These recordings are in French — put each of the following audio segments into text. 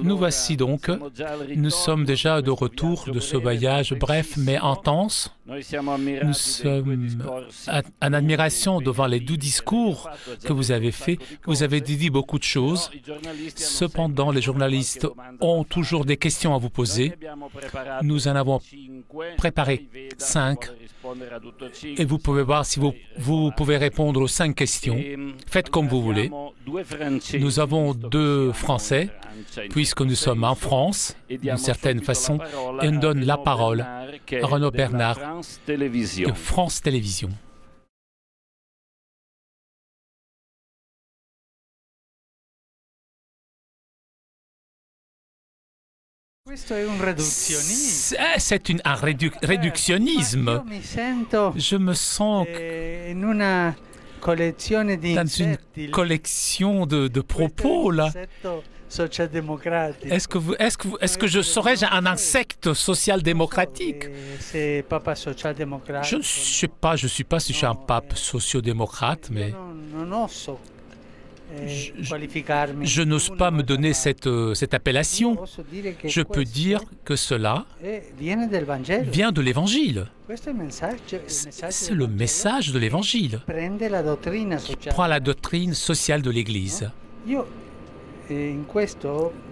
Nous voici donc, nous sommes déjà de retour de ce voyage bref mais intense. Nous sommes en admiration devant les doux discours que vous avez faits. Vous avez dit beaucoup de choses. Cependant, les journalistes ont toujours des questions à vous poser. Nous en avons préparé 5. Et vous pouvez voir si vous pouvez répondre aux 5 questions. Faites comme vous voulez. Nous avons 2 Français, puisque nous sommes en France, d'une certaine façon, et on donne la parole à Renaud Bernard de France Télévisions. C'est un réductionnisme. Je me sens dans une collection de propos, là. Est-ce que je serais un insecte social-démocratique? Je ne sais pas, je ne suis pas si je suis un pape sociodémocrate, mais je n'ose pas me donner cette appellation. Je peux dire que cela vient de l'Évangile. C'est le message de l'Évangile qui prend la doctrine sociale de l'Église.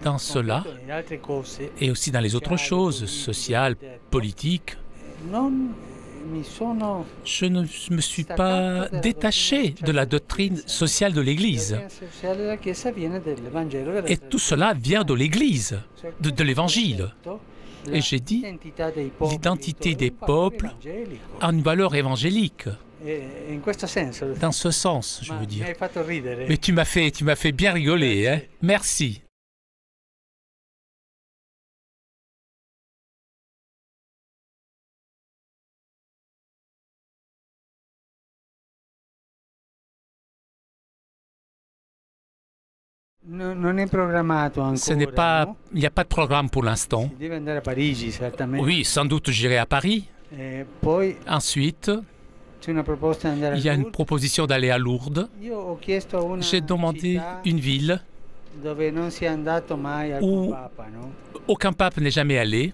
Dans cela, et aussi dans les autres choses, sociales, politiques, je ne me suis pas détaché de la doctrine sociale de l'Église. Et tout cela vient de l'Église, de l'Évangile. Et j'ai dit, l'identité des peuples a une valeur évangélique. Dans ce sens, je veux dire. Mais tu m'as fait bien rigoler, hein? Merci. Ce n'est pas, il n'y a pas de programme pour l'instant. Oui, sans doute j'irai à Paris. Ensuite, il y a une proposition d'aller à Lourdes. J'ai demandé une ville où aucun pape n'est jamais allé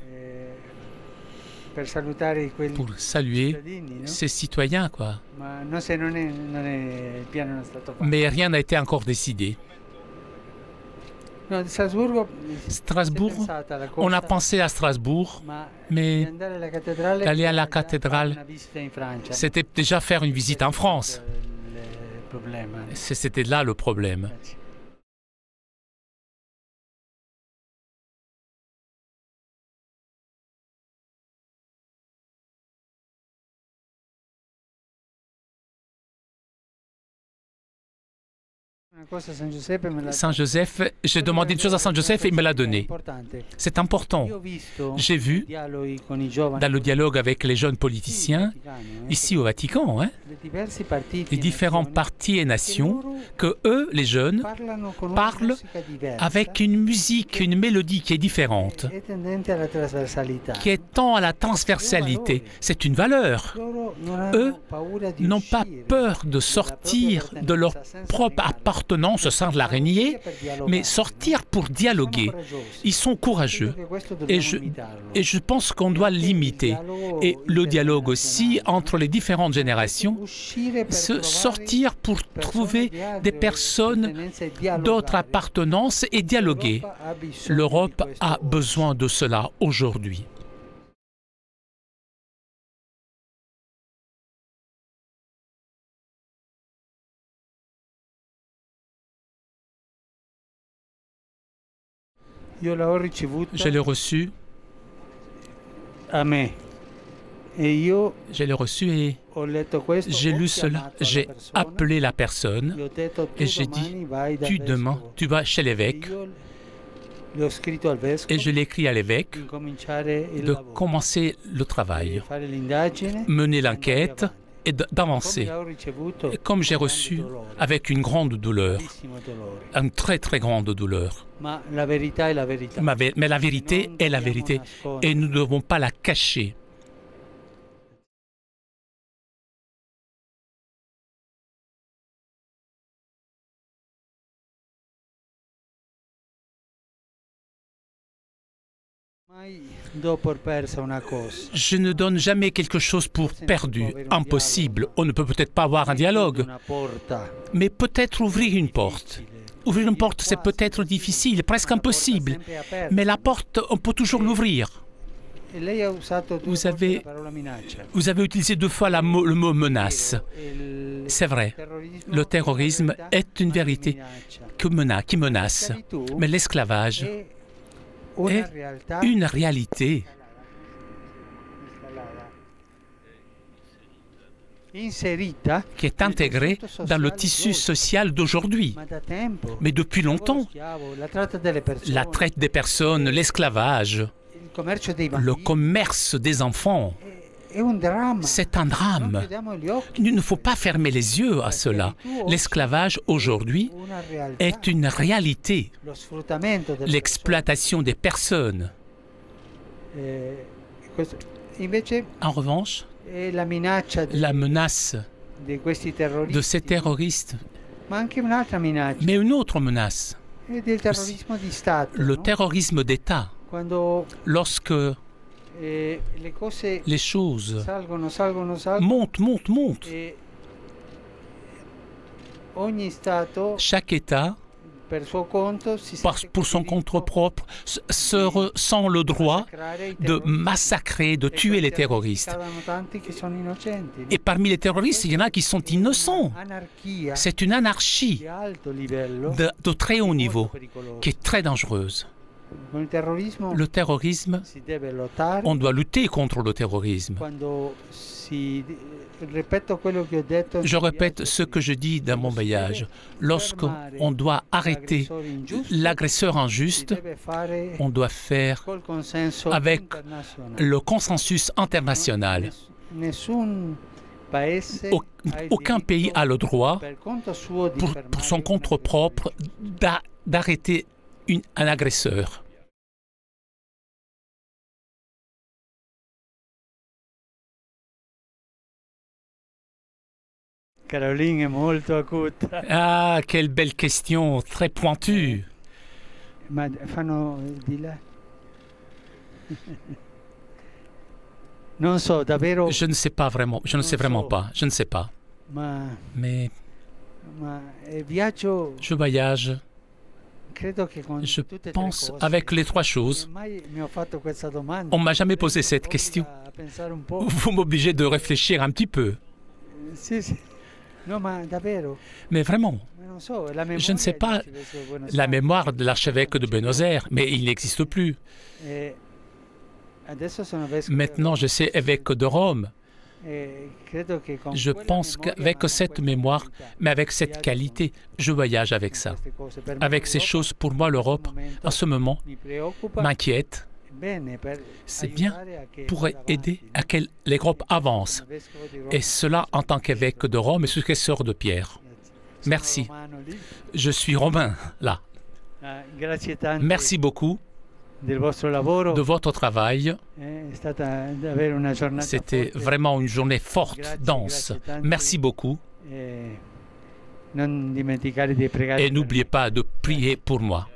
pour saluer ses citoyens, quoi. Mais rien n'a été encore décidé. Strasbourg, on a pensé à Strasbourg, mais d'aller à la cathédrale, c'était déjà faire une visite en France. C'était là le problème. Saint-Joseph, j'ai demandé une chose à Saint-Joseph et il me l'a donné. C'est important. J'ai vu, dans le dialogue avec les jeunes politiciens, ici au Vatican, hein, les différents partis et nations, que eux, les jeunes, parlent avec une musique, une mélodie qui est différente, qui tend à la transversalité. C'est une valeur. Eux n'ont pas peur de sortir de leur propre appartenance au sein de l'araignée, mais sortir pour dialoguer. Ils sont courageux. Et je pense qu'on doit l'imiter. Et le dialogue aussi entre les différentes générations, sortir pour trouver des personnes d'autres appartenances et dialoguer. L'Europe a besoin de cela aujourd'hui. Je l'ai reçu. Je l'ai reçu et j'ai lu cela. J'ai appelé la personne et j'ai dit, tu vas chez l'évêque. Et je l'ai écrit à l'évêque de commencer le travail, mener l'enquête et d'avancer. Comme j'ai reçu avec une grande douleur, une très très grande douleur. Mais la vérité est la vérité et nous ne devons pas la cacher. Je ne donne jamais quelque chose pour perdu, impossible. On ne peut peut-être pas avoir un dialogue, mais peut-être ouvrir une porte. Ouvrir une porte, c'est peut-être difficile, presque impossible, mais la porte, on peut toujours l'ouvrir. Vous avez utilisé 2 fois le mot menace. C'est vrai, le terrorisme est une vérité qui menace, mais l'esclavage est une réalité qui est intégrée dans le tissu social d'aujourd'hui. Mais depuis longtemps, la traite des personnes, l'esclavage, le commerce des enfants, c'est un drame. Il ne faut pas fermer les yeux à cela. L'esclavage aujourd'hui est une réalité. L'exploitation des personnes. En revanche, la menace de ces terroristes, mais une autre menace, le terrorisme d'État. Lorsque les choses montent, chaque État, pour son compte propre, se ressent le droit de massacrer, de tuer les terroristes. Et parmi les terroristes, il y en a qui sont innocents. C'est une anarchie de très haut niveau qui est très dangereuse. Le terrorisme, on doit lutter contre le terrorisme. Je répète ce que je dis dans mon voyage. Lorsqu'on doit arrêter l'agresseur injuste, on doit faire avec le consensus international. Aucun pays a le droit, pour son compte propre, d'arrêter un agresseur. Caroline est molto acuta. Ah, quelle belle question, très pointue. Ma fanno di là. Non so, davvero. Je ne sais pas vraiment, je ne sais vraiment pas, je ne sais pas. Mais je voyage. Je pense avec les 3 choses. On ne m'a jamais posé cette question. Vous m'obligez de réfléchir un petit peu. Mais vraiment, je ne sais pas la mémoire de l'archevêque de Buenos Aires, mais il n'existe plus. Maintenant, je sais évêque de Rome. Je pense qu'avec cette mémoire, mais avec cette qualité, je voyage avec ça. Avec ces choses, pour moi, l'Europe, en ce moment, m'inquiète. C'est bien pour aider à que l'Europe avance. Et cela en tant qu'évêque de Rome et successeur de Pierre. Merci. Je suis romain, là. Merci beaucoup de votre travail. C'était vraiment une journée forte, dense. Merci beaucoup. Et n'oubliez pas de prier pour moi.